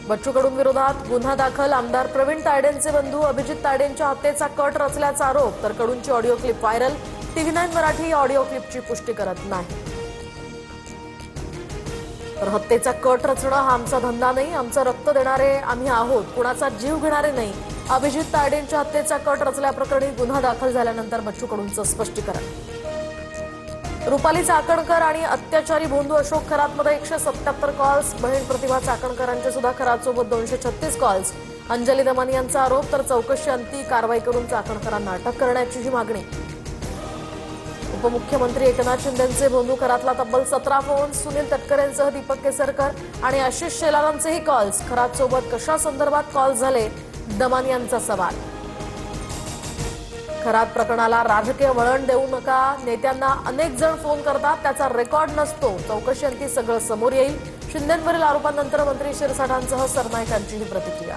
बच्चू कडू विरोधात गुन्हा दाखल. आमदार प्रवीण तायडेंचे बंधू अभिजित तायडेंच्या हत्येचा कट रचल्याचा आरोप. तर कडूंची audio clip viral. TV9 Marathi या ऑडिओ क्लिपची पुष्टी करत नाही. तर हत्येचा कट रचणं हा आमचा धंदा नाही, आमचं रक्त देणारे आम्ही आहोत, कुणाचा जीव घेणारे नाही. अभिजित तायडेंच्या हत्येचा कट रचल्याप्रकरणी गुन्हा दाखल झाल्यानंतर बच्चू कडूंचं स्पष्टीकरण. रुपाली चाकणकर आणि अत्याचारी भोंदू अशोक खरातमध्ये 177 कॉल्स. बहीण प्रतिभा चाकणकरांचे सुद्धा खरातसोबत 236 कॉल्स. अंजली दमानी यांचा आरोप. तर चौकशी अंती कारवाई करून चाकणकरांना अटक करण्याची मागणी. उपमुख्यमंत्री एकनाथ शिंदेंचे भोंदू खरातला तब्बल 17 फोन. सुनील तटकरेंसह दीपक केसरकर आणि आशिष शेलारांचेही कॉल्स. खरातसोबत कशा संदर्भात कॉल झाले, दमानी यांचा सवाल. खरात प्रकरणाला राजकीय वळण देऊ नका. नेत्यांना अनेक जण फोन करतात, त्याचा रेकॉर्ड नसतो. चौकशी अंती सगळं समोर येईल. शिंदेंवरील आरोपांनंतर मंत्री शिरसाठांसह सरनाईकांचीही प्रतिक्रिया.